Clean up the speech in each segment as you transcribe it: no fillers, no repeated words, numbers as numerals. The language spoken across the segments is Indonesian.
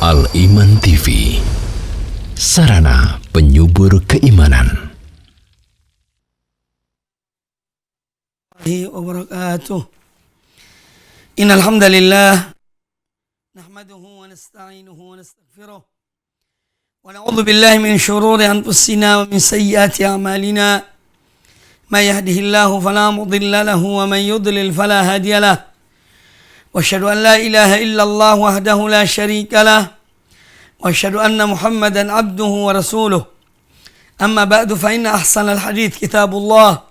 Al-Iman TV, sarana penyubur keimanan. Wabarakatuh. Innal hamdalillah nahmaduhu wa nasta'inuhu wa nastaghfiruh wa na'udzu billahi min shururi anfusina wa min sayyiati a'malina. May yahdihillahu fala mudilla lahu wa may yudlil fala hadiya lahu. Wa asyhadu an la ilaha illallah wahdahu la syarika lah. Wa asyhadu anna Muhammadan abduhu wa rasuluh. Amma ba'du fa inna ahsanal hadits kitabullah.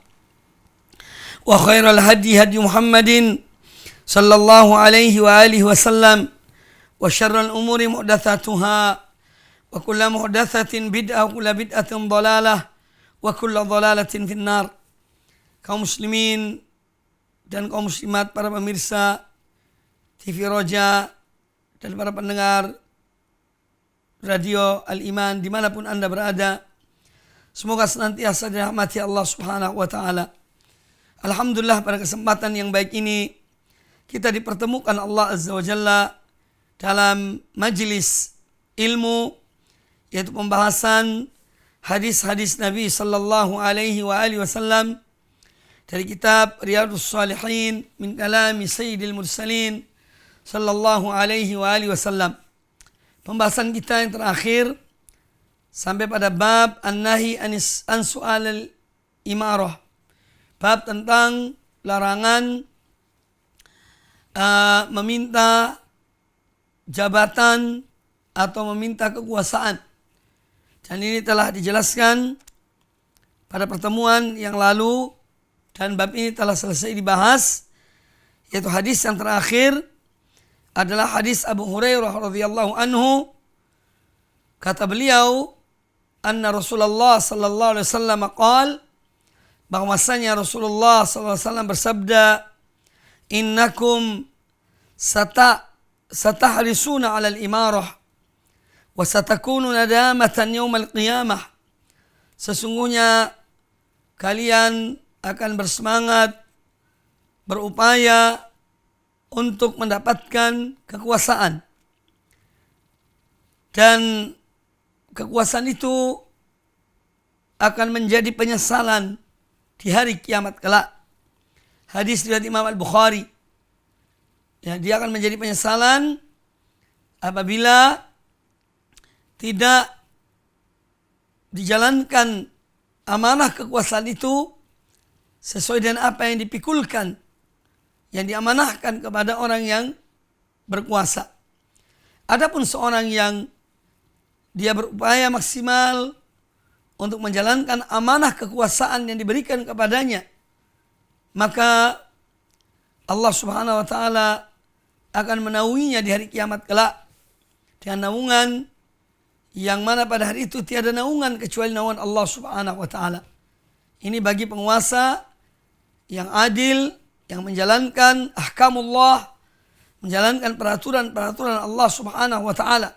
Wa khairal hadi hadi Muhammadin sallallahu alaihi wa alihi wasallam. Wa syarrul umuri muhdatsatuha. Wa kullu muhdatsatin bid'ah wa kullu bid'atin dhalalah. Wa kullu dhalalatin finnar. Kaum muslimin dan kaum muslimat, para pemirsa TV Roja dan para pendengar Radio Al-Iman dimanapun Anda berada, semoga senantiasa dirahmati Allah Subhanahu wa Ta'ala. Alhamdulillah, pada kesempatan yang baik ini kita dipertemukan Allah Azza wa Jalla dalam majelis ilmu, yaitu pembahasan hadis-hadis Nabi sallallahu alaihi wa alihi wasallam dari kitab Riyadhus Shalihin min kalami Sayyidil Mursalin sallallahu alaihi wa alihi wasallam. Pembahasan kita yang terakhir sampai pada bab an-nahi an su'al al-imarah. Bab tentang larangan meminta jabatan atau meminta kekuasaan. Dan ini telah dijelaskan pada pertemuan yang lalu dan bab ini telah selesai dibahas, yaitu hadis yang terakhir adalah hadis Abu Hurairah radhiyallahu anhu. Kata beliau, anna Rasulullah sallallahu alaihi wasallam qaal, bahwasanya Rasulullah sallallahu alaihi wasallam bersabda, innakum satahrisuna 'ala al-imarah wa satakunu nadamatan yaumal qiyamah. Sesungguhnya kalian akan bersemangat, berupaya untuk mendapatkan kekuasaan. Dan kekuasaan itu akan menjadi penyesalan di hari kiamat kelak. Hadis riwayat Imam Al-Bukhari. Ya, dia akan menjadi penyesalan apabila tidak dijalankan amanah kekuasaan itu sesuai dengan apa yang dipikulkan, yang diamanahkan kepada orang yang berkuasa. Adapun seorang yang dia berupaya maksimal untuk menjalankan amanah kekuasaan yang diberikan kepadanya, maka Allah Subhanahu wa Ta'ala akan menaunginya di hari kiamat kelak dengan naungan yang mana pada hari itu tiada naungan kecuali naungan Allah Subhanahu wa Ta'ala. Ini bagi penguasa yang adil, yang menjalankan ahkamullah, menjalankan peraturan-peraturan Allah Subhanahu wa Ta'ala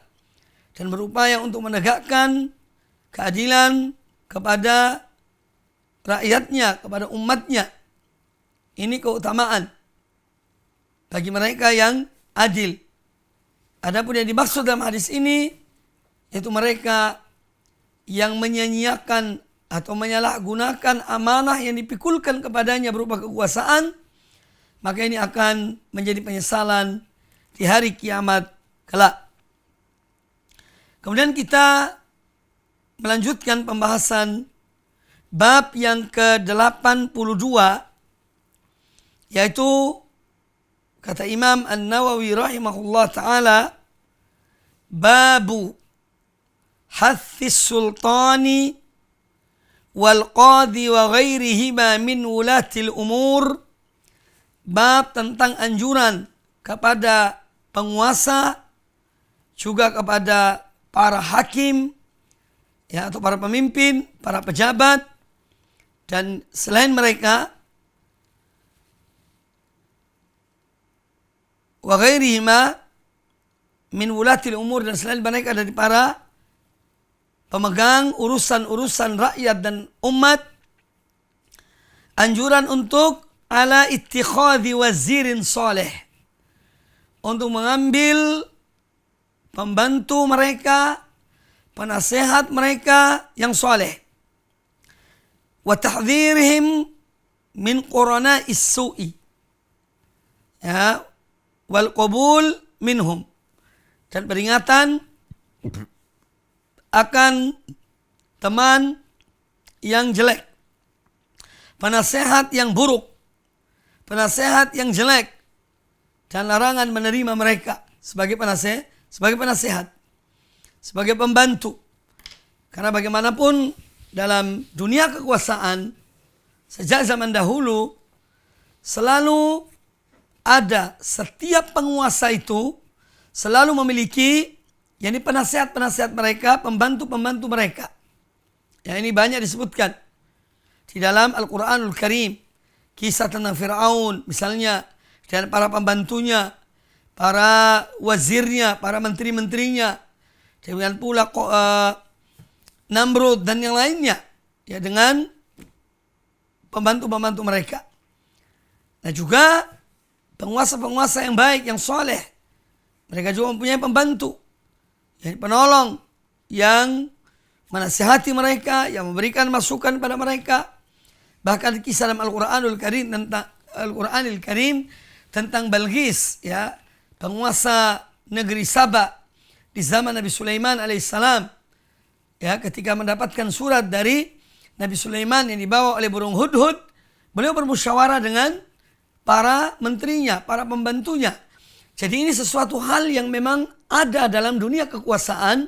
dan berupaya untuk menegakkan keadilan kepada rakyatnya, kepada umatnya. Ini keutamaan bagi mereka yang adil. Adapun yang dimaksud dalam hadis ini yaitu mereka yang menyia-nyiakan atau menyalahgunakan amanah yang dipikulkan kepadanya berupa kekuasaan, maka ini akan menjadi penyesalan di hari kiamat kelak. Kemudian kita melanjutkan pembahasan bab yang ke-82, yaitu kata Imam An-Nawawi rahimahullah ta'ala, babu hathis sultani wal qadhi wa ghairihima min wulatil umur. Bab tentang anjuran kepada penguasa, juga kepada para hakim, ya, atau para pemimpin, para pejabat, dan selain mereka, wa ghairihima min wulatil umur, dan selain mereka dari para pemegang urusan-urusan rakyat dan umat, anjuran untuk ala ittikhadhi wazirin saleh, untuk mengambil pembantu mereka, penasehat mereka yang soleh. Wa tahdhirihim min qurana'is su'i. Ya, wal qabul minhum. Dan peringatan akan teman yang jelek, penasehat yang buruk, penasehat yang jelek, dan larangan menerima mereka sebagai penasehat, sebagai pembantu. Karena bagaimanapun dalam dunia kekuasaan sejak zaman dahulu selalu ada, setiap penguasa itu selalu memiliki penasehat-penasehat mereka, pembantu-pembantu mereka. Ya, ini banyak disebutkan di dalam Al-Quranul Karim. Kisah tentang Fir'aun misalnya, dan para pembantunya, para wazirnya, para menteri-menterinya. Demikian pula Namrud dan yang lainnya, ya, dengan pembantu-pembantu mereka. Nah juga penguasa-penguasa yang baik, yang soleh, mereka juga mempunyai pembantu, yang penolong, yang menasihati mereka, yang memberikan masukan pada mereka. Bahkan kisah dalam Al-Quranul Karim tentang Balqis, ya, penguasa negeri Saba di zaman Nabi Sulaiman alaihissalam, ya, ketika mendapatkan surat dari Nabi Sulaiman yang dibawa oleh burung hudhud, beliau bermusyawarah dengan para menterinya, para pembantunya. Jadi ini sesuatu hal yang memang ada dalam dunia kekuasaan.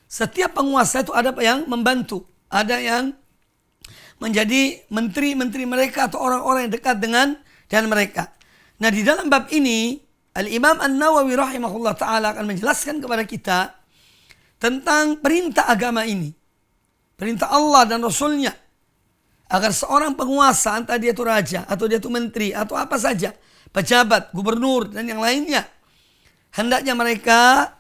Setiap penguasa itu ada yang membantu, ada yang menjadi menteri-menteri mereka atau orang-orang yang dekat dengan mereka. Nah, di dalam bab ini Al-Imam An-Nawawi rahimahullah ta'ala akan menjelaskan kepada kita tentang perintah agama ini, perintah Allah dan Rasulnya, agar seorang penguasa, entah dia itu raja atau dia itu menteri atau apa saja, pejabat, gubernur dan yang lainnya, hendaknya mereka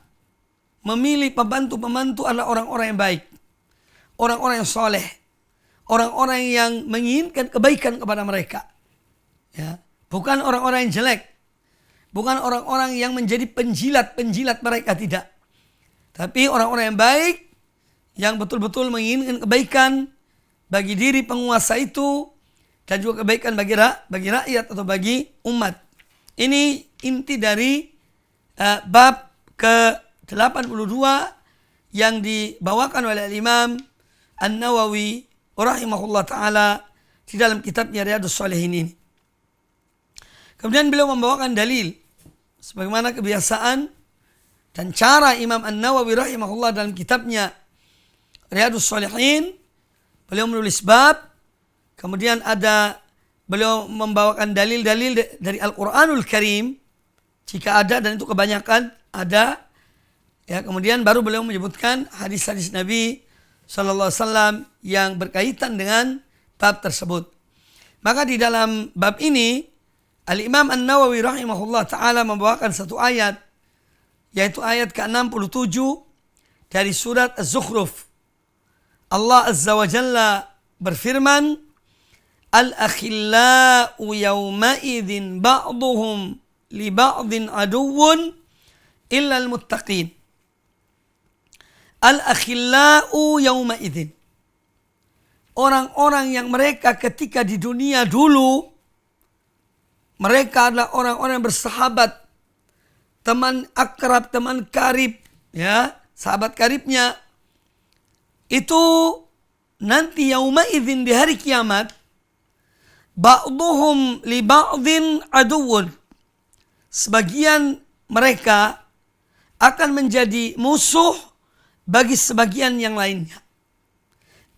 memilih pembantu-pembantu adalah orang-orang yang baik, orang-orang yang soleh, orang-orang yang menginginkan kebaikan kepada mereka, ya, bukan orang-orang yang jelek, bukan orang-orang yang menjadi penjilat-penjilat mereka, tidak, tapi orang-orang yang baik, yang betul-betul menginginkan kebaikan bagi diri penguasa itu dan juga kebaikan bagi rakyat atau bagi umat. Ini inti dari bab ke-82 yang dibawakan oleh Imam An-Nawawi rahimahullah ta'ala di dalam kitabnya Riyadhus Shalihin ini. Kemudian beliau membawakan dalil sebagaimana kebiasaan dan cara Imam An-Nawawi rahimahullah dalam kitabnya Riyadhus Shalihin. Beliau menulis bab, kemudian beliau membawakan dalil-dalil dari Al-Quranul Karim, jika ada, dan itu kebanyakan ada, ya, kemudian baru beliau menyebutkan hadis-hadis Nabi SAW yang berkaitan dengan bab tersebut. Maka di dalam bab ini Al-Imam An-Nawawi rahimahullah ta'ala membawakan satu ayat, yaitu ayat ke-67 dari surat Az-Zukhruf. Allah Azza wa Jalla berfirman, Al-akhillau yawma'idhin ba'duhum li ba'dhin aduwwun illa al-muttaqin. Al-akhillau yawma'idhin. Orang-orang yang mereka ketika di dunia dulu, mereka adalah orang-orang yang bersahabat, teman akrab, teman karib, ya, sahabat karibnya. Itu nanti yauma idzin di hari kiamat, ba'duhum li ba'dhin aduwwun. Sebagian mereka akan menjadi musuh bagi sebagian yang lainnya.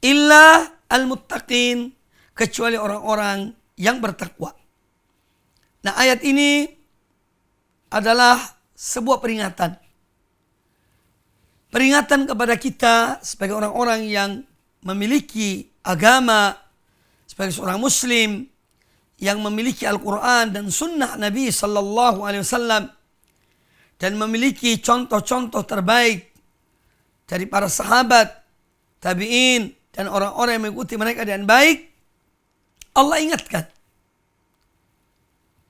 Illa al-muttaqin, kecuali orang-orang yang bertakwa. Nah, ayat ini adalah sebuah peringatan. Peringatan kepada kita sebagai orang-orang yang memiliki agama, sebagai seorang muslim yang memiliki Al-Quran dan sunnah Nabi Sallallahu Alaihi Wasallam, dan memiliki contoh-contoh terbaik dari para sahabat, tabi'in, dan orang-orang yang mengikuti mereka dengan baik. Allah ingatkan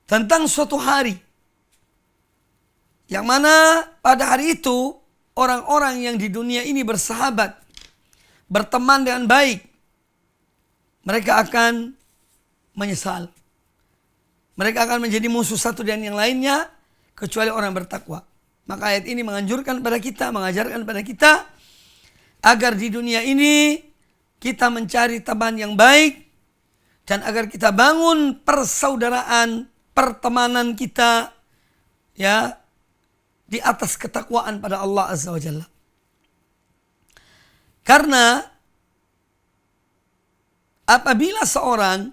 tentang suatu hari Yang mana pada hari itu orang-orang yang di dunia ini bersahabat, berteman dengan baik, mereka akan menyesal. Mereka akan menjadi musuh satu dan yang lainnya kecuali orang bertakwa. Maka ayat ini menganjurkan pada kita, mengajarkan pada kita agar di dunia ini kita mencari teman yang baik dan agar kita bangun persaudaraan, pertemanan kita ya di atas ketakwaan pada Allah Azza wa Jalla. Karena apabila seorang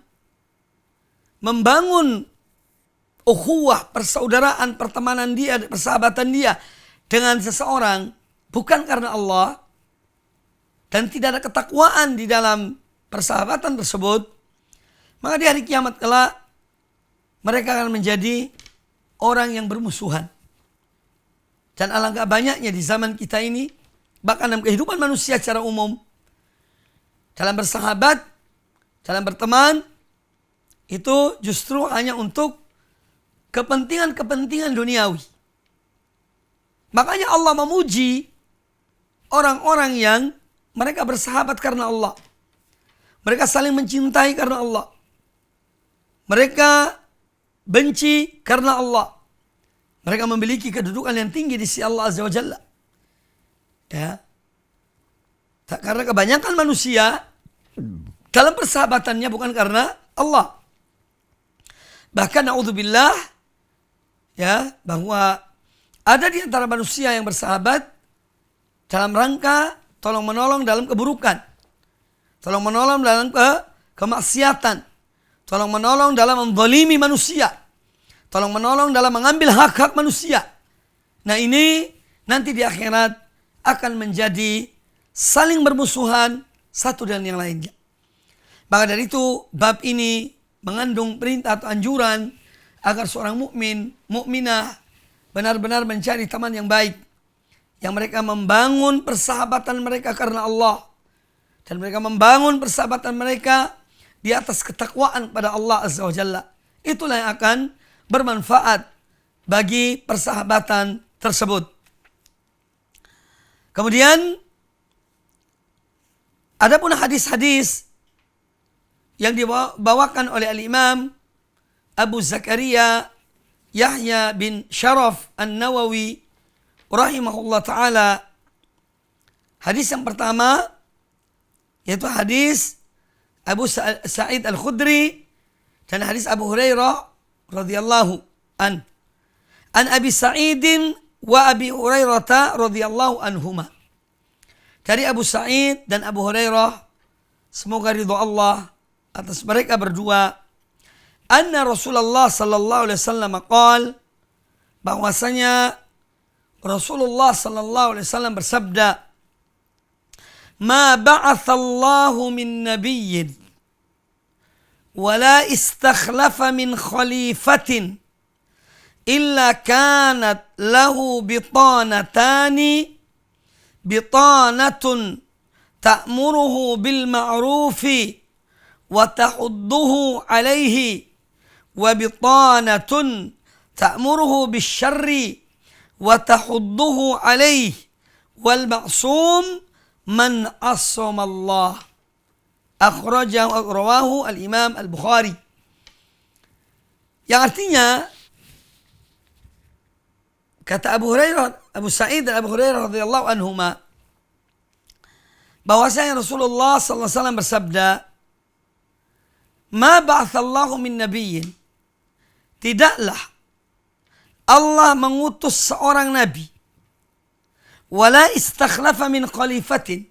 membangun ukhuwah, persaudaraan, pertemanan dia, persahabatan dia dengan seseorang bukan karena Allah dan tidak ada ketakwaan di dalam persahabatan tersebut, maka di hari kiamat kelak mereka akan menjadi orang yang bermusuhan. Dan alangkah banyaknya di zaman kita ini, bahkan dalam kehidupan manusia secara umum, dalam bersahabat, dalam berteman, itu justru hanya untuk kepentingan-kepentingan duniawi. Makanya Allah memuji orang-orang yang mereka bersahabat karena Allah. Mereka saling mencintai karena Allah. Mereka benci karena Allah. Mereka memiliki kedudukan yang tinggi di sisi Allah Azza wa Jalla. Ya. Karena kebanyakan manusia dalam persahabatannya bukan karena Allah. Bahkan na'udzubillah ya, bahwa ada di antara manusia yang bersahabat dalam rangka tolong menolong dalam keburukan, tolong menolong dalam kemaksiatan, tolong menolong dalam menzalimi manusia, tolong menolong dalam mengambil hak-hak manusia. Nah ini nanti di akhirat akan menjadi saling bermusuhan satu dan yang lainnya. Maka dari itu bab ini mengandung perintah atau anjuran agar seorang mukmin, mukminah benar-benar mencari teman yang baik, yang mereka membangun persahabatan mereka karena Allah, dan mereka membangun persahabatan mereka di atas ketakwaan pada Allah Azza wa Jalla. Itulah yang akan bermanfaat bagi persahabatan tersebut. Kemudian adapun hadis-hadis yang dibawakan oleh Al-Imam Abu Zakaria Yahya bin Sharaf An-Nawawi rahimahullah ta'ala. Hadis yang pertama yaitu hadis Abu Sa'id Al-Khudri dan hadis Abu Hurairah radhiyallahu an Abi Sa'idin wa Abi Hurairah radhiyallahu anhuma. Dari Abu Sa'id dan Abu Hurairah, semoga ridha Allah atas mereka berdua, anna Rasulullah sallallahu alaihi wasallam qaal, bahwasanya Rasulullah sallallahu alaihi wasallam bersabda, ma ba'athallahu min nabiyyin wala istakhlafa min khalifatin illa kanat lahu bitanatun ta'muruhu bil ma'rufi wa tahudduhu alaihi wa bitanatun ta'muruhu bis syarri wa tahudduhu alaihi wal ma'sum man asama Allah. Akhrajahu rawahu al-Imam Al-Bukhari. Yang artinya kata Abu Hurairah, Abu Sa'id dan Abu Hurairah radhiyallahu anhuma, bahwasanya Rasulullah sallallahu alaihi wasallam bersabda, ma ba'athallahu min nabiyyin, tidaklah Allah mengutus seorang nabi, wala istakhlafa min khalifatin,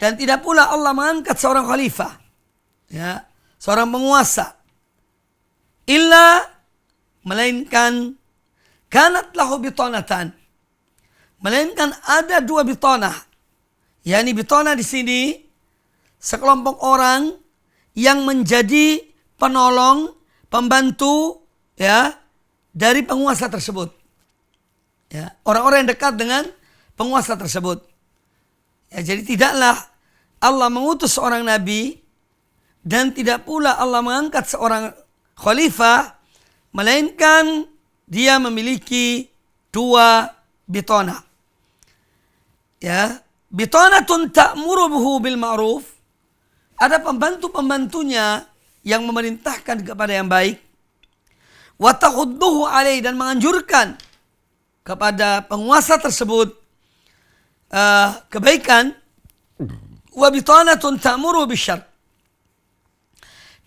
dan tidak pula Allah mengangkat seorang khalifah, ya, seorang penguasa, illa, melainkan kanat lahu bitanatan, melainkan ada dua bitanah. Yani bitanah di sini sekelompok orang yang menjadi penolong, pembantu ya dari penguasa tersebut. Ya, orang-orang yang dekat dengan penguasa tersebut. Ya, jadi tidaklah Allah mengutus seorang nabi dan tidak pula Allah mengangkat seorang khalifah, melainkan dia memiliki 2 bitona. Ya, bitonatun ta'muruhu bil ma'ruf. Ada pembantu-pembantunya yang memerintahkan kepada yang baik. Wa tahudduhu alaih, dan menganjurkan kepada penguasa tersebut kebaikan. Wa bitonatun ta'muruhu bisyarr.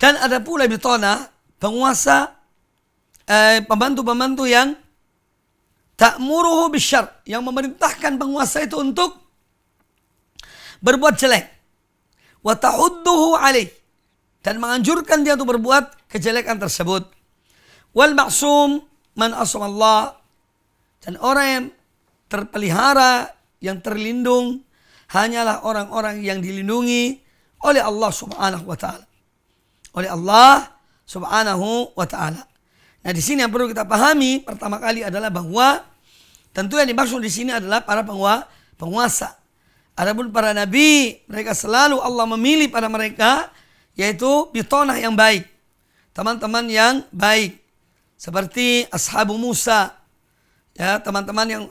Dan ada pula bitona, penguasa, pembantu-pembantu yang ta'muruhu bisyarr, yang memerintahkan penguasa itu untuk berbuat jelek. Wa tahudduhu alaih, dan menganjurkan dia untuk berbuat kejelekan tersebut. Wal ma'sum man asamallah, dan orang yang terpelihara, yang terlindung, hanyalah orang-orang yang dilindungi oleh Allah Subhanahu wa taala. Oleh Allah Subhanahu wa taala. Nah, di sini yang perlu kita pahami pertama kali adalah bahwa tentu yang dimaksud di sini adalah para penguasa. Adapun para nabi, mereka selalu Allah memilih pada mereka yaitu bitonah yang baik, teman-teman yang baik, seperti ashabu Musa, ya, teman-teman yang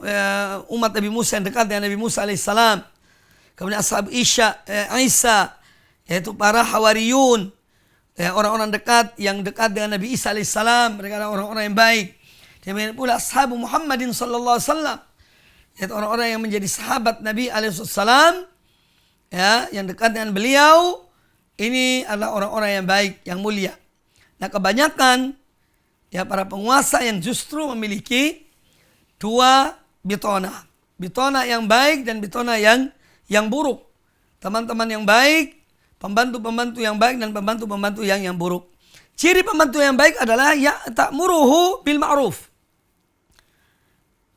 umat Nabi Musa yang dekat dengan Nabi Musa alaihissalam. Kemudian ashab Isa, yaitu para hawariyun, ya, orang-orang dekat yang dekat dengan Nabi Isa alaihissalam, mereka adalah orang-orang yang baik. Demikian pula ashabu Muhammadin sallallahu alaihi wasallam, yaitu orang-orang yang menjadi sahabat Nabi alaihissalam, ya, yang dekat dengan beliau. Ini adalah orang-orang yang baik, yang mulia. Nah, kebanyakan ya para penguasa yang justru memiliki 2 bitona. Bitona yang baik dan bitona yang buruk. Teman-teman yang baik, pembantu-pembantu yang baik, dan pembantu-pembantu yang buruk. Ciri pembantu yang baik adalah ya ta'muruhu bil ma'ruf.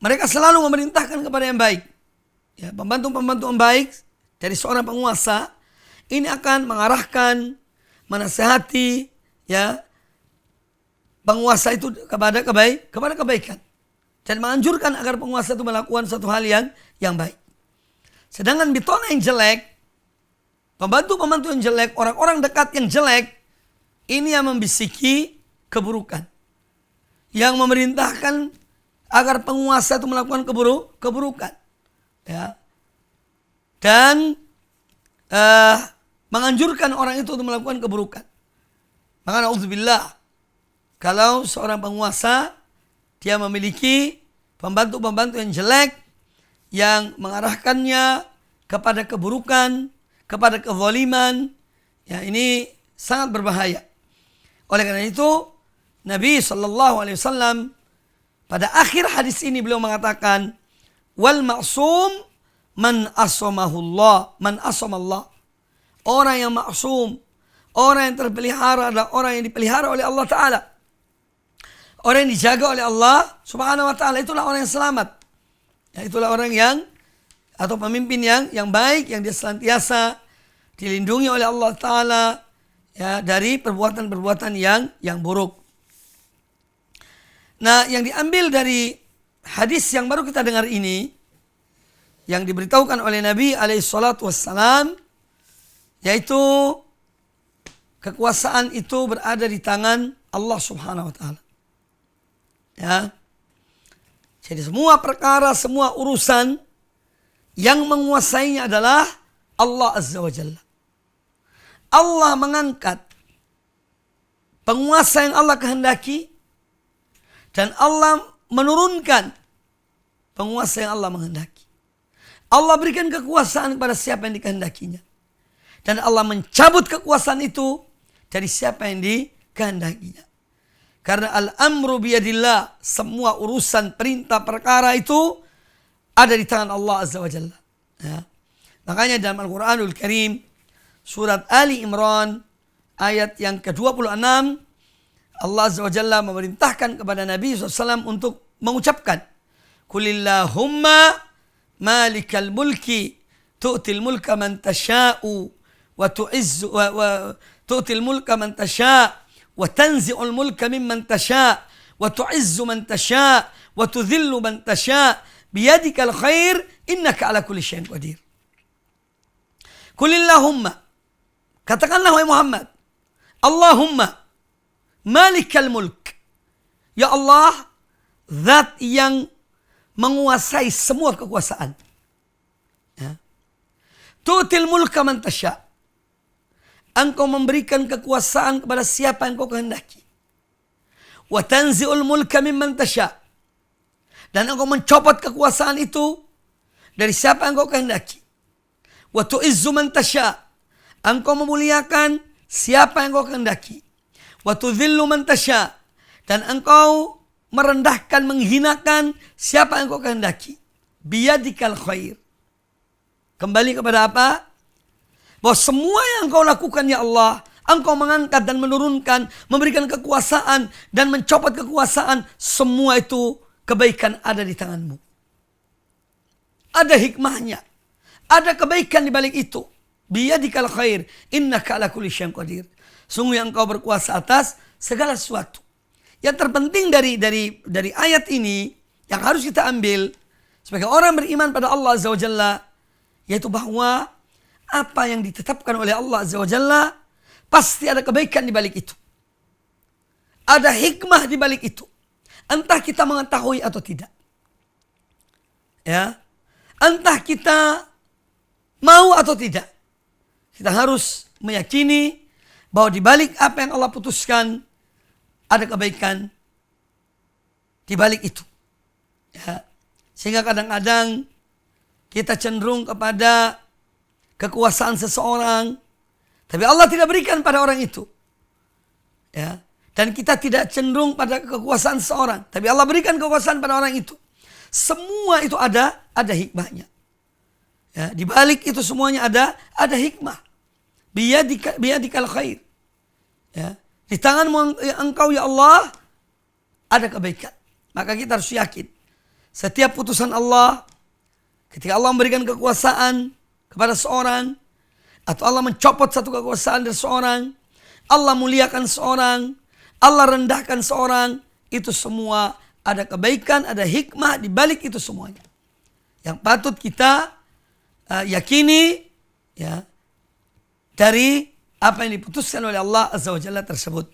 Mereka selalu memerintahkan kepada yang baik. Ya, pembantu-pembantu yang baik dari seorang penguasa ini akan mengarahkan, menasihati, ya, penguasa itu kepada kebaikan, dan menganjurkan agar penguasa itu melakukan satu hal yang baik. Sedangkan bitona yang jelek, pembantu-pembantu yang jelek, orang-orang dekat yang jelek, ini yang membisiki keburukan, yang memerintahkan agar penguasa itu melakukan keburukan, ya, dan menganjurkan orang itu untuk melakukan keburukan. Maka na'udzubillah, kalau seorang penguasa dia memiliki pembantu-pembantu yang jelek, yang mengarahkannya kepada keburukan, kepada kezaliman, ya, ini sangat berbahaya. Oleh karena itu Nabi SAW pada akhir hadis ini beliau mengatakan, wal ma'sum man asamahullah, man asamallah. Orang yang maksum, orang yang terpelihara adalah orang yang dipelihara oleh Allah Ta'ala. Orang yang dijaga oleh Allah Subhanahu wa Ta'ala, itulah orang yang selamat. Ya, itulah orang yang, atau pemimpin yang baik, yang dia senantiasa dilindungi oleh Allah Ta'ala, ya, dari perbuatan-perbuatan yang buruk. Nah, yang diambil dari hadis yang baru kita dengar ini, yang diberitahukan oleh Nabi alaihissalatu wassalam, yaitu kekuasaan itu berada di tangan Allah Subhanahu wa Ta'ala. Ya. Jadi semua perkara, semua urusan yang menguasainya adalah Allah Azza wa Jalla. Allah mengangkat penguasa yang Allah kehendaki, dan Allah menurunkan penguasa yang Allah menghendaki. Allah berikan kekuasaan kepada siapa yang dikehendakinya, dan Allah mencabut kekuasaan itu dari siapa yang dikehendakinya. Karena al-amru biyadillah, semua urusan perintah perkara itu ada di tangan Allah Azza wa Jalla. Ya. Makanya dalam Al-Quranul Karim, surat Ali Imran, ayat yang ke-26, Allah Azza wa Jalla memerintahkan kepada Nabi SAW untuk mengucapkan, Kulillahumma malikal mulki, tu'til mulka man tasha'u, wa tu'izzu wa tu'til mulka man tasha' wa tanzi'ul mulka mimman tasha' wa tu'izzu man tasha' wa tudhillu man tasha' biyadikal khair innaka ala kulli syai'in qadir. Kulillahumma, katakanlah wahai Muhammad, Allahumma malikal mulk, ya Allah, zat yang menguasai semua kekuasaan. Ya. Tu'til mulka man tasya. Engkau memberikan kekuasaan kepada siapa yang kau kehendaki. Wa tanzi'ul mulka mimman tasya. Dan engkau mencopot kekuasaan itu dari siapa yang kau kehendaki. Wa tu'izzu man tasya. Engkau memuliakan siapa yang kau kehendaki. Wa tudhillu man tasya. Dan engkau merendahkan, menghinakan siapa yang kau kehendaki. Biyadikal khair. Kembali kepada apa? Bahwa semua yang kau lakukan ya Allah, engkau mengangkat dan menurunkan, memberikan kekuasaan dan mencopot kekuasaan, semua itu kebaikan ada di tanganmu. Ada hikmahnya, ada kebaikan di balik itu. Biyadikal khair, innaka ala kulli syai'in qadir. Sungguh yang engkau berkuasa atas segala sesuatu. Yang terpenting dari ayat ini yang harus kita ambil sebagai orang beriman pada Allah Azza wa Jalla, yaitu bahwa apa yang ditetapkan oleh Allah Azza wa Jalla pasti ada kebaikan di balik itu. Ada hikmah di balik itu. Entah kita mengetahui atau tidak. Ya. Entah kita mau atau tidak. Kita harus meyakini bahwa di balik apa yang Allah putuskan ada kebaikan di balik itu. Ya. Sehingga kadang-kadang kita cenderung kepada kekuasaan seseorang, tapi Allah tidak berikan pada orang itu. Ya. Dan kita tidak cenderung pada kekuasaan seseorang, tapi Allah berikan kekuasaan pada orang itu. Semua itu ada hikmahnya. Ya, di balik itu semuanya ada hikmah. Biyadikal khair. Ya. Di tanganmu engkau ya Allah ada kebaikan. Maka kita harus yakin setiap putusan Allah, ketika Allah memberikan kekuasaan kepada seorang, atau Allah mencopot satu kekuasaan dari seorang, Allah muliakan seorang, Allah rendahkan seorang, itu semua ada kebaikan, ada hikmah di balik itu semuanya. Yang patut kita yakini ya, dari apa yang diputuskan oleh Allah Azza wa Jalla tersebut.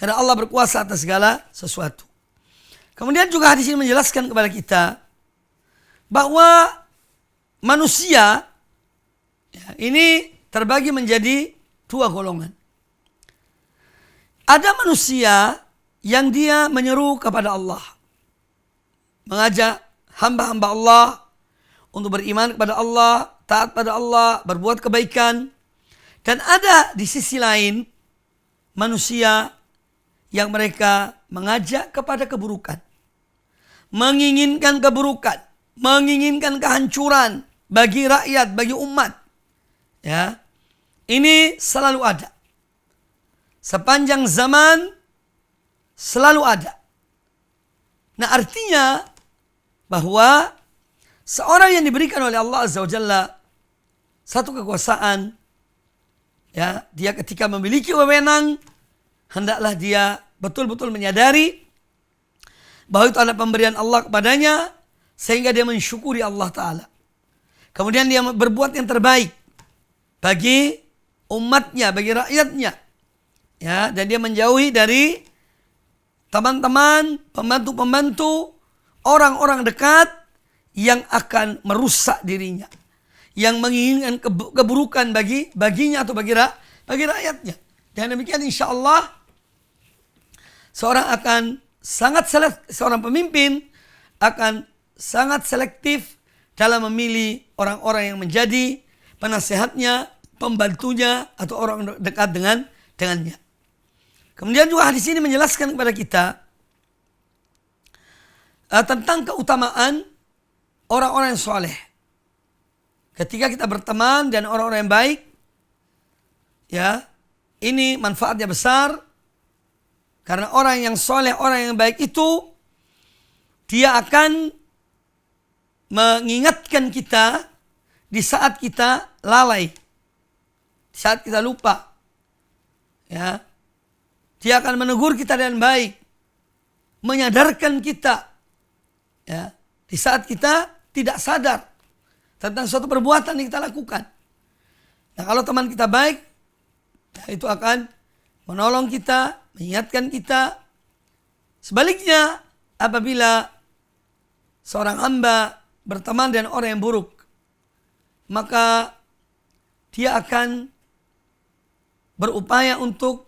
Karena Allah berkuasa atas segala sesuatu. Kemudian juga hadis ini menjelaskan kepada kita bahwa manusia ya, ini terbagi menjadi dua golongan. Ada manusia yang dia menyeru kepada Allah, mengajak hamba-hamba Allah untuk beriman kepada Allah, taat pada Allah, berbuat kebaikan. Dan ada di sisi lain manusia yang mereka mengajak kepada keburukan, menginginkan keburukan, menginginkan kehancuran bagi rakyat, bagi umat. Ya. Ini selalu ada. Sepanjang zaman selalu ada. Nah, artinya bahwa seorang yang diberikan oleh Allah Azza wa Jalla satu kekuasaan, ya, dia ketika memiliki wewenang, hendaklah dia betul-betul menyadari bahwa itu ada pemberian Allah kepadanya, sehingga dia mensyukuri Allah Ta'ala. Kemudian dia berbuat yang terbaik bagi umatnya, bagi rakyatnya. Ya, dan dia menjauhi dari teman-teman, pembantu-pembantu, orang-orang dekat yang akan merusak dirinya, yang menginginkan keburukan baginya atau bagi rakyatnya. Dan demikian insya Allah seorang pemimpin akan sangat selektif dalam memilih orang-orang yang menjadi penasehatnya, pembantunya, atau orang dekat dengannya. Kemudian juga hadis ini menjelaskan kepada kita tentang keutamaan orang-orang yang soleh. Ketika kita berteman dan orang-orang yang baik, ya, ini manfaatnya besar. Karena orang yang soleh, orang yang baik itu, dia akan mengingatkan kita di saat kita lalai, di saat kita lupa. Ya, dia akan menegur kita dengan baik, menyadarkan kita, ya, di saat kita tidak sadar tentang suatu perbuatan yang kita lakukan. Nah, kalau teman kita baik, ya, itu akan menolong kita, mengingatkan kita. Sebaliknya, apabila seorang hamba berteman dengan orang yang buruk, maka dia akan berupaya untuk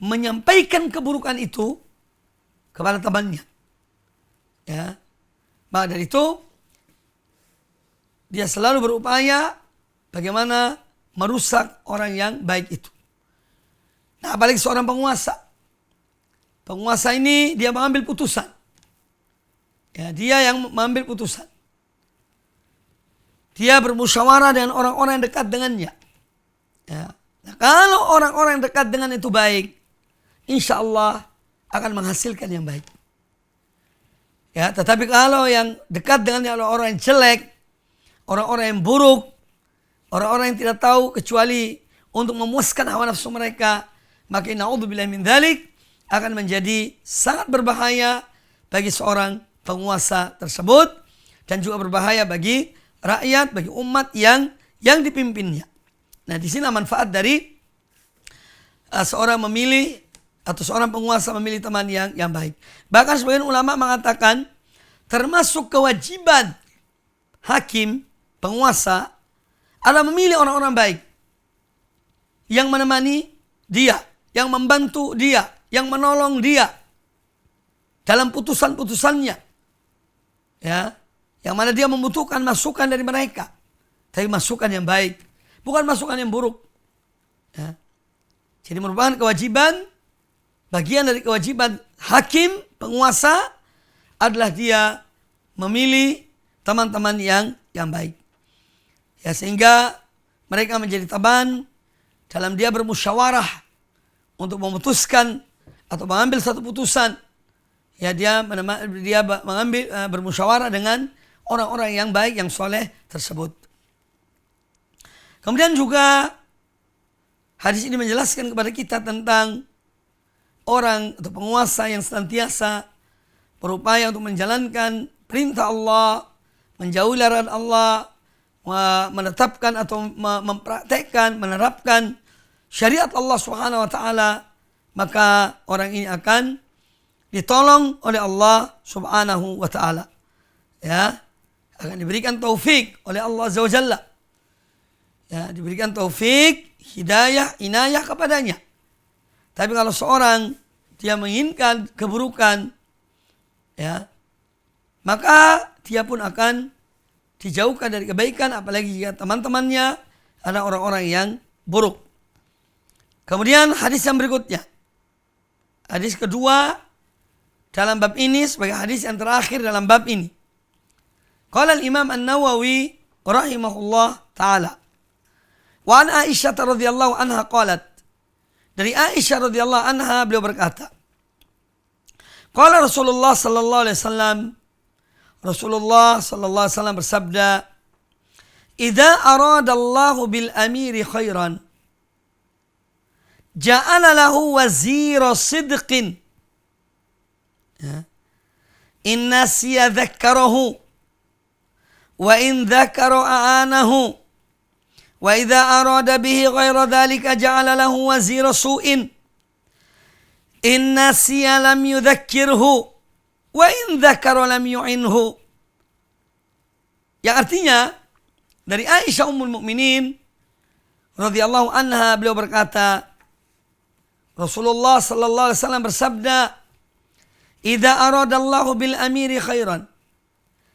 menyampaikan keburukan itu kepada temannya. Ya. Maka dari itu dia selalu berupaya bagaimana merusak orang yang baik itu. Nah, apalagi seorang penguasa. Penguasa ini dia mengambil putusan. Ya, dia yang mengambil putusan. Dia bermusyawarah dengan orang-orang yang dekat dengannya. Ya. Nah, kalau orang-orang yang dekat dengan itu baik, insya Allah akan menghasilkan yang baik. Ya, tetapi kalau yang dekat dengannya adalah orang yang jelek, orang-orang yang buruk, orang-orang yang tidak tahu kecuali untuk memuaskan hawa nafsu mereka, maka na'udzubillah min dzalik akan menjadi sangat berbahaya bagi seorang penguasa tersebut dan juga berbahaya bagi rakyat, bagi umat yang dipimpinnya. Nah, di sini manfaat dari seorang memilih atau seorang penguasa memilih teman yang baik. Bahkan sebagian ulama mengatakan termasuk kewajiban hakim, penguasa adalah memilih orang-orang baik yang menemani dia, yang membantu dia, yang menolong dia dalam putusan-putusannya. Ya, yang mana dia membutuhkan masukan dari mereka, tapi masukan yang baik, bukan masukan yang buruk. Ya. Jadi merupakan kewajiban, bagian dari kewajiban hakim, penguasa adalah dia memilih teman-teman yang baik. Ya, sehingga mereka menjadi taban dalam dia bermusyawarah untuk memutuskan atau mengambil satu putusan. Ya, dia mengambil bermusyawarah dengan orang-orang yang baik, yang soleh tersebut. Kemudian juga hadis ini menjelaskan kepada kita tentang orang atau penguasa yang senantiasa berupaya untuk menjalankan perintah Allah, menjauhi larangan Allah, menetapkan atau mempraktekkan, menerapkan syariat Allah Subhanahu wa taala, maka orang ini akan ditolong oleh Allah Subhanahu wa taala. Ya, akan diberikan taufik oleh Allah Azza wa Jalla. Ya, diberikan taufik, hidayah, inayah kepadanya. Tapi kalau seorang dia menginginkan keburukan, ya, maka dia pun akan dijauhkan dari kebaikan, apalagi jika teman-temannya adalah orang-orang yang buruk. Kemudian hadis yang berikutnya, hadis kedua dalam bab ini sebagai hadis yang terakhir dalam bab ini. Qala al-Imam An-Nawawi rahimahullah taala. Wa an Aisyah radhiyallahu anha qalat. Dari Aisyah radhiyallahu anha beliau berkata, qala Rasulullah sallallahu alaihi wasallam, Rasulullah sallallahu alaihi wasallam bersabda, "Idza aradallahu bil amiri khairan, ja'ala lahu wazira sidqin." Ya. In nasiya dhakkarahu wa in dhakkara a'anahu wa idza arada bihi ghaira dhalika ja'ala lahu wazira su'in in nasiya lam yudhakkirhu wa in dhakkara lam yu'inhu. Yang artinya dari Aisyah Ummul Mukminin radhiyallahu anha beliau berkata, Rasulullah sallallahu alaihi wasallam bersabda, "Idza aradallahu bil amiri khairan."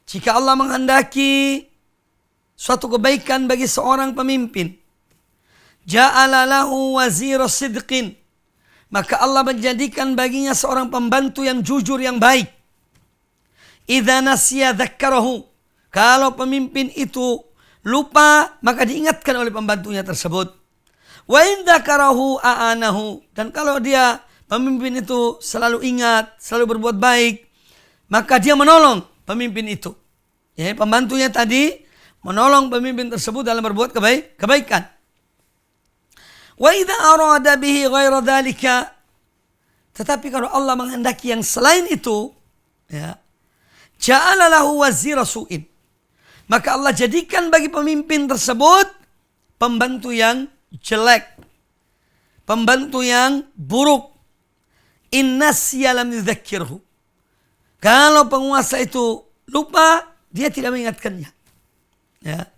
Jika Allah menghendaki suatu kebaikan bagi seorang pemimpin, ja'ala lahu wazira sidqin, maka Allah menjadikan baginya seorang pembantu yang jujur, yang baik. Idza nasiya dzakkarahu, kalau pemimpin itu lupa maka diingatkan oleh pembantunya tersebut. Wa in dzakarahu a'anahu, dan kalau dia pemimpin itu selalu ingat, selalu berbuat baik, maka dia menolong pemimpin itu. Ya, pembantunya tadi menolong pemimpin tersebut dalam berbuat kebaikan. Wa idza arada bihi ghaira dzalika, tetapi kalau Allah menghendaki yang selain itu, ya, ja'ala lahu wazira su'in, maka Allah jadikan bagi pemimpin tersebut pembantu yang jelek, pembantu yang buruk. In nasiya lam yudzakkirhu, Kalau penguasa itu lupa, dia tidak mengingatkannya. Ya.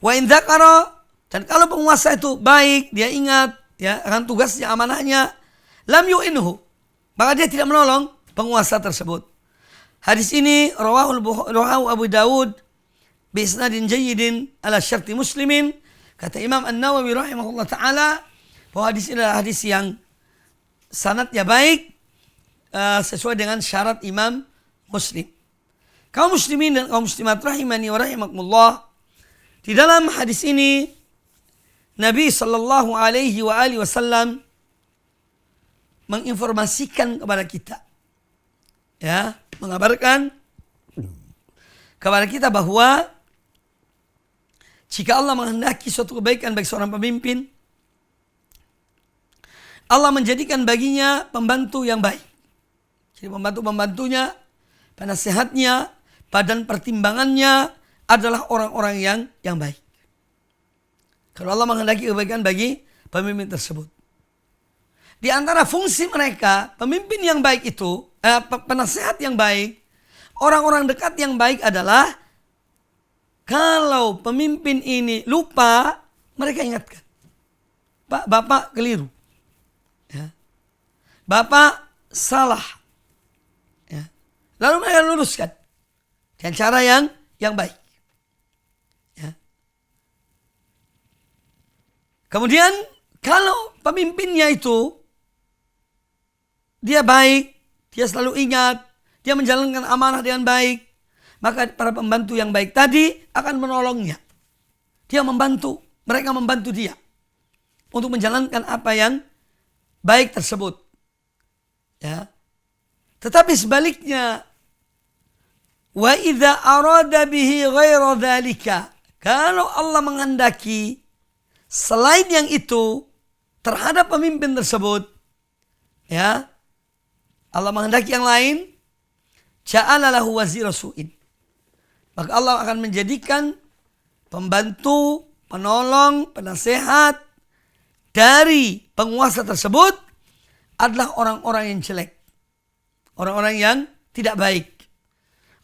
Wa in dzakara, dan kalau penguasa itu baik, dia ingat ya akan tugasnya, amanahnya, lam yu'inhu, maka dia tidak menolong penguasa tersebut. Hadis ini rawahu Abu Dawud bi isnadin jayyidin ala syarti Muslimin. Kata Imam An-Nawawi rahimahullah taala bahwa hadis ini adalah hadis yang sanadnya baik, sesuai dengan syarat Imam Muslim. Kaum muslimin dan kaum muslimat rahimani wa rahimakumullah, di dalam hadis ini Nabi sallallahu alaihi wa alihi wasallam menginformasikan kepada kita, ya, mengabarkan kepada kita bahwa jika Allah menghendaki suatu kebaikan bagi seorang pemimpin, Allah menjadikan baginya pembantu yang baik. Jadi pembantu-pembantunya, penasehatnya, badan pertimbangannya adalah orang-orang yang baik. Kalau Allah menghendaki kebaikan bagi pemimpin tersebut. Di antara fungsi mereka, pemimpin yang baik itu, penasehat yang baik, orang-orang dekat yang baik adalah kalau pemimpin ini lupa, mereka ingatkan. Pak, Bapak keliru. Ya. Bapak salah. Ya. Lalu mereka luruskan dengan cara yang baik. Ya. Kemudian kalau pemimpinnya itu dia baik, dia selalu ingat, dia menjalankan amanah dengan baik, maka para pembantu yang baik tadi akan menolongnya. Dia membantu, mereka membantu dia untuk menjalankan apa yang baik tersebut. Ya. Tetapi sebaliknya, wa idza arada bihi ghaira dzalika, kalau Allah menghendaki selain yang itu terhadap pemimpin tersebut, ya, Allah menghendaki yang lain, ja'ala lahu wazira su'in, maka Allah akan menjadikan pembantu, penolong, penasehat dari penguasa tersebut adalah orang-orang yang jelek, orang-orang yang tidak baik,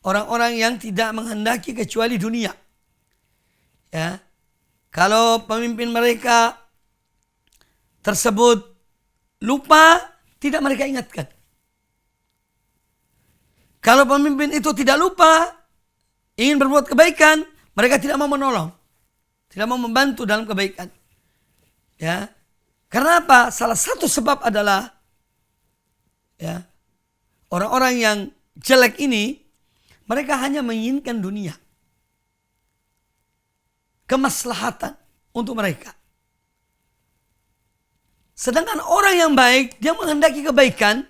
orang-orang yang tidak menghendaki kecuali dunia. Ya, kalau pemimpin mereka tersebut lupa, tidak mereka ingatkan. Kalau pemimpin itu tidak lupa, ingin berbuat kebaikan, mereka tidak mau menolong, tidak mau membantu dalam kebaikan. Ya, karena apa? Salah satu sebab adalah, ya, orang-orang yang jelek ini, mereka hanya menginginkan dunia, kemaslahatan untuk mereka. Sedangkan orang yang baik, dia menghendaki kebaikan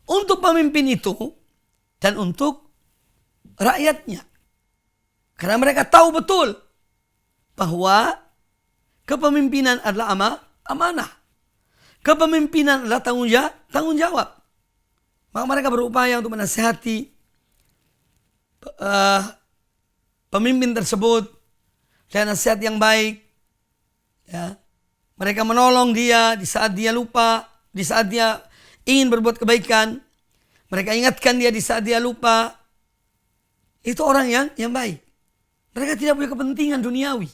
untuk pemimpin itu dan untuk rakyatnya. Karena mereka tahu betul bahwa kepemimpinan adalah amanah. Kepemimpinan adalah tanggung jawab. Maka mereka berupaya untuk menasihati pemimpin tersebut dengan nasihat yang baik. Ya. Mereka menolong dia di saat dia lupa, di saat dia ingin berbuat kebaikan. Mereka ingatkan dia di saat dia lupa. Itu orang yang baik. Mereka tidak punya kepentingan duniawi.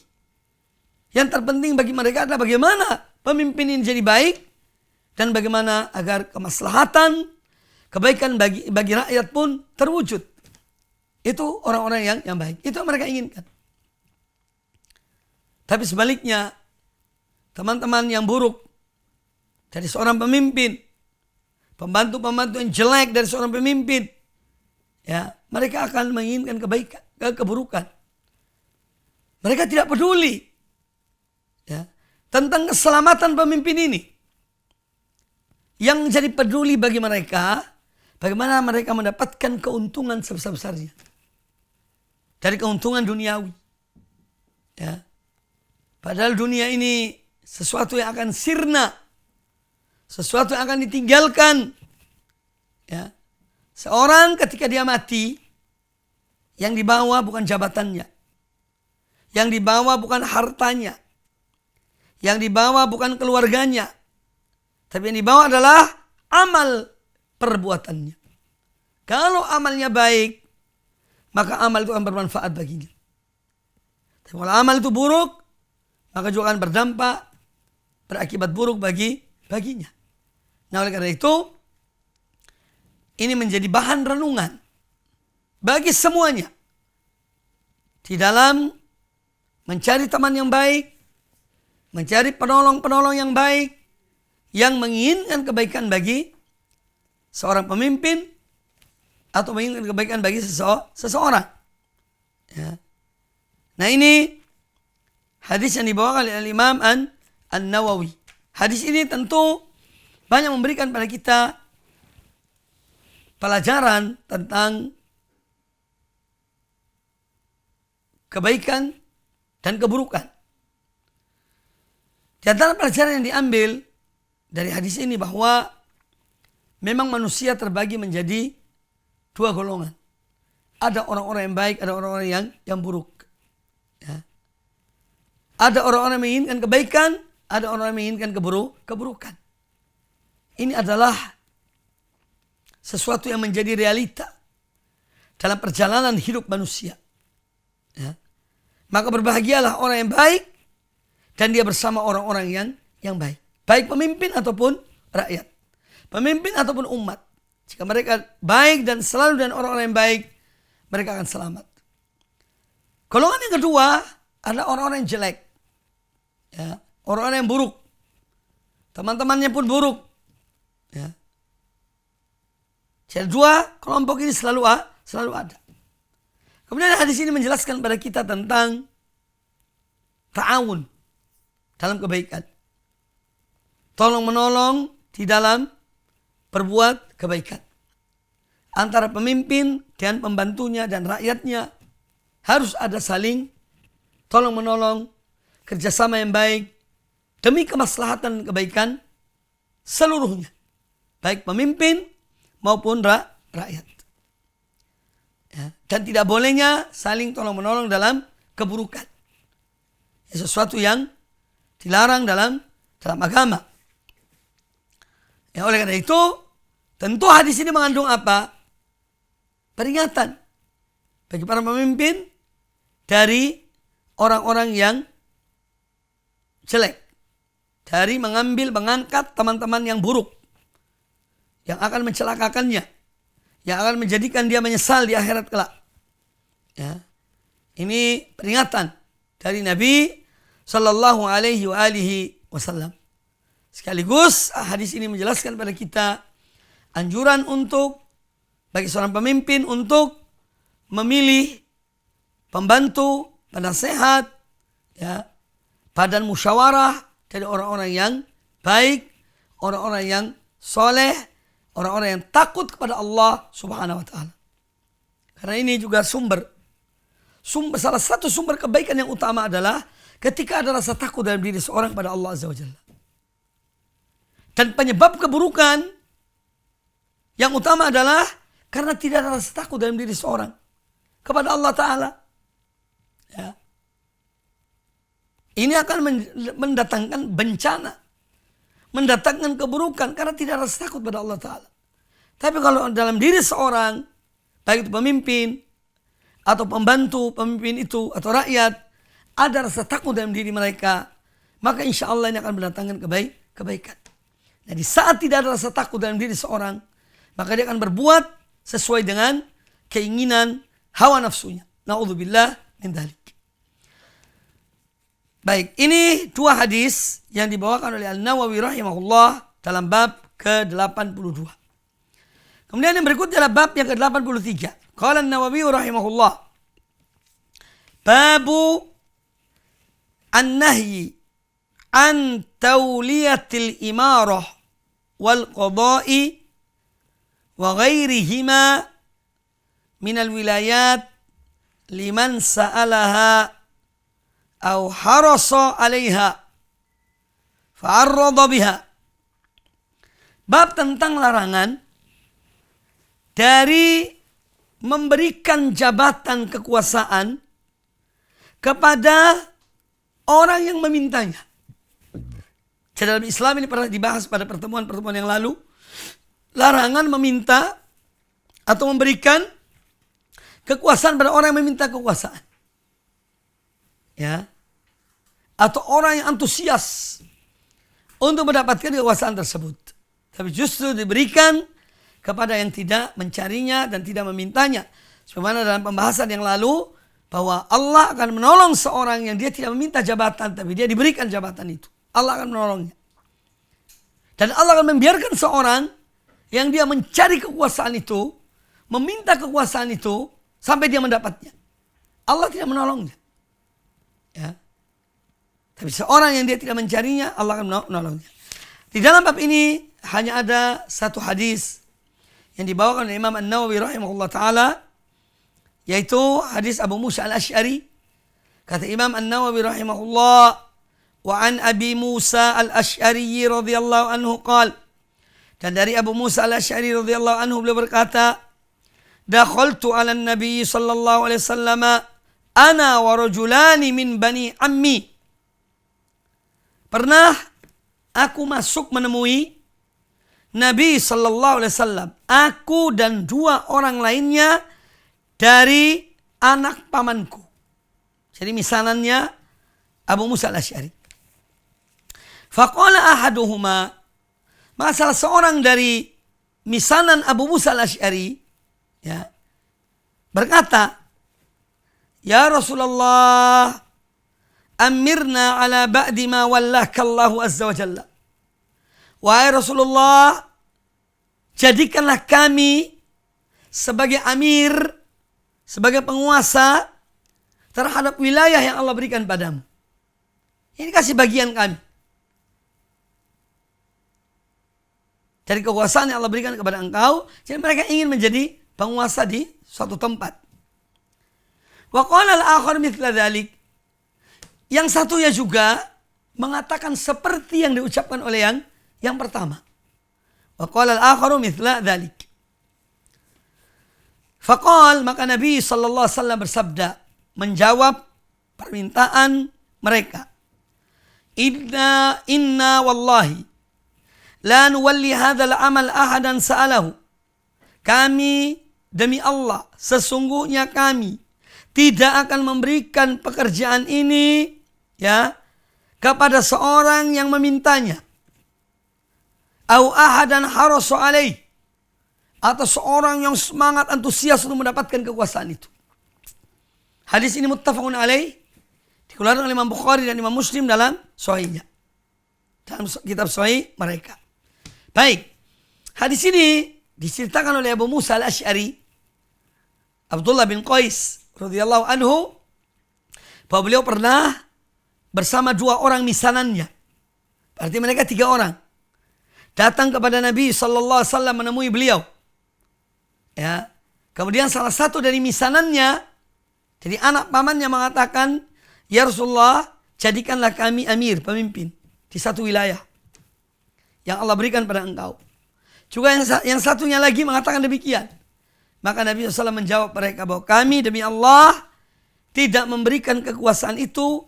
Yang terpenting bagi mereka adalah bagaimana pemimpin ini jadi baik dan bagaimana agar kemaslahatan, kebaikan bagi rakyat pun terwujud. Itu orang-orang yang baik. Itu yang mereka inginkan. Tapi sebaliknya, teman-teman yang buruk dari seorang pemimpin, pembantu-pembantu yang jelek dari seorang pemimpin, ya, mereka akan menginginkan kebaikan, keburukan. Mereka tidak peduli, ya, tentang keselamatan pemimpin ini. Yang menjadi peduli bagi mereka, bagaimana mereka mendapatkan keuntungan sebesar-besarnya dari keuntungan duniawi. Ya. Padahal dunia ini sesuatu yang akan sirna, sesuatu yang akan ditinggalkan. Ya. Seorang ketika dia mati, yang dibawa bukan jabatannya, yang dibawa bukan hartanya, yang dibawa bukan keluarganya, tapi yang dibawa adalah amal perbuatannya. Kalau amalnya baik, maka amal itu akan bermanfaat baginya. Tapi kalau amal itu buruk, maka juga akan berakibat buruk baginya. Nah, oleh karena itu, ini menjadi bahan renungan bagi semuanya di dalam mencari teman yang baik, mencari penolong-penolong yang baik, yang menginginkan kebaikan bagi seorang pemimpin atau menginginkan kebaikan bagi seseorang. Ya. Nah, ini hadis yang dibawakan oleh Imam An-Nawawi. Hadis ini tentu banyak memberikan pada kita pelajaran tentang kebaikan dan keburukan. Di antara pelajaran yang diambil dari hadis ini bahwa memang manusia terbagi menjadi dua golongan. Ada orang-orang yang baik, ada orang-orang yang buruk. Ya. Ada orang-orang yang menginginkan kebaikan, ada orang yang menginginkan keburukan. Ini adalah sesuatu yang menjadi realita dalam perjalanan hidup manusia. Ya. Maka berbahagialah orang yang baik dan dia bersama orang-orang yang baik. Baik pemimpin ataupun rakyat. Pemimpin ataupun umat. Jika mereka baik dan selalu dengan orang-orang yang baik, mereka akan selamat. Golongan yang kedua adalah orang-orang yang jelek. Ya. Orang-orang yang buruk. Teman-temannya pun buruk. Ya. Jadi dua kelompok ini selalu ada. Kemudian hadis ini menjelaskan pada kita tentang ta'awun dalam kebaikan. Tolong menolong di dalam berbuat kebaikan. Antara pemimpin dan pembantunya dan rakyatnya harus ada saling tolong menolong, kerjasama yang baik demi kemaslahatan kebaikan seluruhnya. Baik pemimpin maupun rakyat. Ya, dan tidak bolehnya saling tolong menolong dalam keburukan. Ya, sesuatu yang dilarang dalam agama. Ya, oleh karena itu, tentu hadis ini mengandung apa? Peringatan bagi para pemimpin dari orang-orang yang jelek. Dari mengangkat teman-teman yang buruk. Yang akan mencelakakannya. Yang akan menjadikan dia menyesal di akhirat kelak. Ya. Ini peringatan dari Nabi Sallallahu Alaihi Wasallam. Sekaligus hadis ini menjelaskan pada kita anjuran untuk bagi seorang pemimpin untuk memilih pembantu, penasehat, ya, badan musyawarah dari orang-orang yang baik, orang-orang yang soleh, orang-orang yang takut kepada Allah Subhanahu wa Ta'ala. Karena ini juga salah satu sumber kebaikan yang utama adalah ketika ada rasa takut dalam diri seorang pada Allah Azza wa Jalla. Dan penyebab keburukan yang utama adalah karena tidak ada rasa takut dalam diri seorang kepada Allah Ta'ala. Ya. Ini akan mendatangkan bencana, mendatangkan keburukan karena tidak ada rasa takut pada Allah Ta'ala. Tapi kalau dalam diri seorang, baik itu pemimpin atau pembantu pemimpin itu atau rakyat, ada rasa takut dalam diri mereka, maka insya Allah ini akan mendatangkan kebaikan. Jadi saat tidak ada rasa takut dalam diri seorang, maka dia akan berbuat sesuai dengan keinginan hawa nafsunya. Na'udzubillah min dzalik. Baik, ini dua hadis yang dibawakan oleh An-Nawawi rahimahullah dalam bab ke-82. Kemudian yang berikutnya adalah bab yang ke-83. Qala An-Nawawi rahimahullah, babu an-nahyi an tauliyatil imarah wal qada'i wa ghairihima minal wilayat liman sa'alaha aw harasa 'alaiha fa'arrada biha. Bab tentang larangan dari memberikan jabatan kekuasaan kepada orang yang memintanya. Jadi dalam Islam ini pernah dibahas pada pertemuan-pertemuan yang lalu. Larangan meminta atau memberikan kekuasaan pada orang yang meminta kekuasaan. Ya. Atau orang yang antusias untuk mendapatkan kekuasaan tersebut. Tapi justru diberikan kepada yang tidak mencarinya dan tidak memintanya. Sebagaimana dalam pembahasan yang lalu, bahwa Allah akan menolong seorang yang dia tidak meminta jabatan, tapi dia diberikan jabatan itu. Allah akan menolongnya. Dan Allah akan membiarkan seorang yang dia mencari kekuasaan itu, meminta kekuasaan itu, sampai dia mendapatnya. Allah tidak menolongnya. Ya. Tapi seorang yang dia tidak mencarinya, Allah akan menolongnya. Di dalam bab ini hanya ada satu hadis yang dibawakan oleh Imam An-Nawawi rahimahullah ta'ala, yaitu hadis Abu Musa al-Asy'ari. Kata Imam An-Nawawi rahimahullah, wa an Abi Musa al-Asy'ari radhiyallahu anhu qala, dan dari Abu Musa al-Asy'ari radhiyallahu anhu beliau berkata, dakhaltu ala Nabi sallallahu alaihi wasallam ana wa rajulani min bani ammi. Pernah aku masuk menemui Nabi sallallahu alaihi wasallam, aku dan dua orang lainnya dari anak pamanku. Jadi misanannya Abu Musa al-Asy'ari. Faqala ahaduhuma, maka salah seorang dari misanan Abu Musa al-Asy'ari, ya, berkata, ya Rasulullah, amirna ala ba'di ma wallakallahu azza wa jalla. Wahai Rasulullah, jadikanlah kami sebagai amir, sebagai penguasa terhadap wilayah yang Allah berikan padamu. Ini kasih bagian kami dari kekuasaan yang Allah berikan kepada engkau. Jadi mereka ingin menjadi penguasa di suatu tempat. Wa qala al-akhar mithla dzalik. Yang satunya juga mengatakan seperti yang diucapkan oleh yang pertama. Wa qala al-akharu mithla dzalik. Faqal, maka Nabi sallallahu alaihi wasallam bersabda menjawab permintaan mereka. Inna wallahi la nuwalli hadzal amal ahadan sa'alahu. Kami demi Allah, sesungguhnya kami tidak akan memberikan pekerjaan ini, ya, kepada seorang yang memintanya. Au ahadan harasu alaih, atau seorang yang semangat antusias untuk mendapatkan kekuasaan itu. Hadis ini muttafaqun alaih, dikeluarkan oleh Imam Bukhari dan Imam Muslim dalam sahihnya, dalam kitab sahih mereka. Baik, hadis ini diceritakan oleh Abu Musa al-Asy'ari, Abdullah bin Qais radhiyallahu anhu, bahwa beliau pernah bersama dua orang misanannya. Berarti mereka 3 orang. Datang kepada Nabi sallallahu alaihi wasallam menemui beliau. Ya. Kemudian salah satu dari misanannya, jadi anak pamannya, mengatakan, ya Rasulullah, jadikanlah kami amir, pemimpin di satu wilayah yang Allah berikan pada engkau. Juga yang satunya lagi mengatakan demikian. Maka Nabi SAW menjawab mereka bahwa kami demi Allah tidak memberikan kekuasaan itu,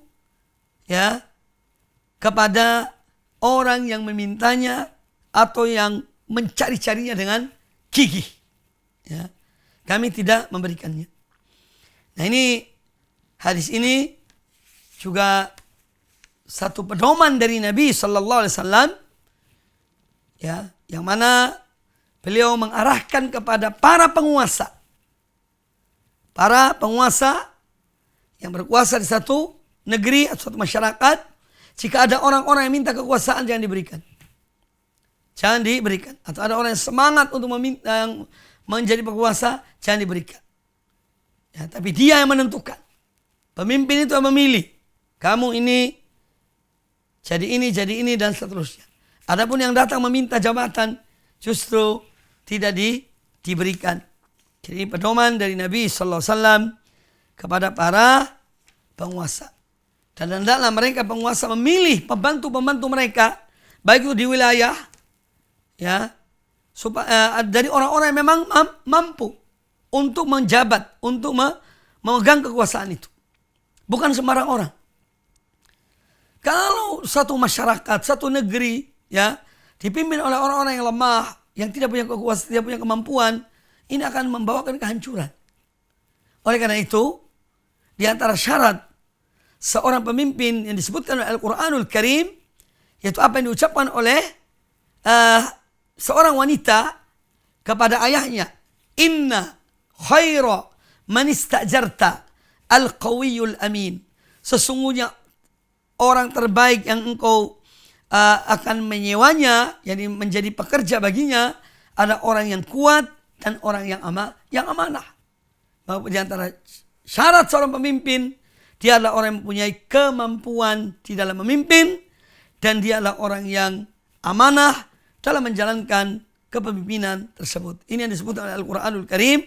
ya, kepada orang yang memintanya atau yang mencari-carinya dengan gigih. Ya, kami tidak memberikannya. Nah, ini hadis ini juga satu pedoman dari Nabi Sallallahu Alaihi Wasallam, ya, yang mana beliau mengarahkan kepada para penguasa yang berkuasa di satu negeri atau suatu masyarakat. Jika ada orang-orang yang minta kekuasaan, jangan diberikan. Jangan diberikan. Atau ada orang yang semangat untuk yang menjadi penguasa, jangan diberikan. Ya, tapi dia yang menentukan. Pemimpin itu yang memilih. Kamu ini, jadi ini, dan seterusnya. Adapun yang datang meminta jabatan, justru tidak diberikan. Jadi pedoman dari Nabi Sallallahu Alaihi Wasallam kepada para penguasa. Dan hendaklah mereka penguasa memilih pembantu-pembantu mereka, baik itu di wilayah, ya, dari orang-orang yang memang mampu untuk menjabat, untuk memegang kekuasaan itu. Bukan sembarang orang. Kalau satu masyarakat, satu negeri, ya, dipimpin oleh orang-orang yang lemah, yang tidak punya kekuasaan, tidak punya kemampuan, ini akan membawakan kehancuran. Oleh karena itu, di antara syarat seorang pemimpin yang disebutkan oleh Al-Quranul Karim, yaitu apa yang diucapkan oleh seorang wanita kepada ayahnya, inna khaira man istajarta al-qawiyul amin. Sesungguhnya orang terbaik yang engkau akan menyewanya, jadi menjadi pekerja baginya, ada orang yang kuat dan orang yang amanah. Di antara syarat seorang pemimpin, dia adalah orang yang mempunyai kemampuan di dalam memimpin, dan dia adalah orang yang amanah dalam menjalankan kepemimpinan tersebut. Ini yang disebutkan oleh Al-Quranul Karim.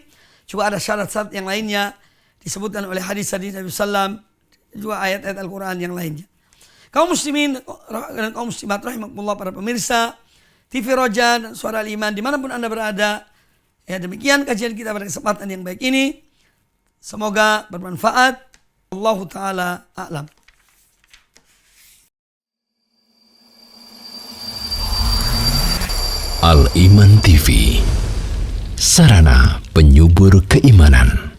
Juga ada syarat-syarat yang lainnya disebutkan oleh hadis-hadis Nabi SAW, juga ayat-ayat Al-Quran yang lainnya. Kaum muslimin dan kaum muslimat rahimakumullah, para pemirsa TV Roja dan Suara Al-Iman dimanapun Anda berada, ya, demikian kajian kita pada kesempatan yang baik ini. Semoga bermanfaat. Allahu ta'ala a'lam. Al-Iman TV, sarana penyubur keimanan.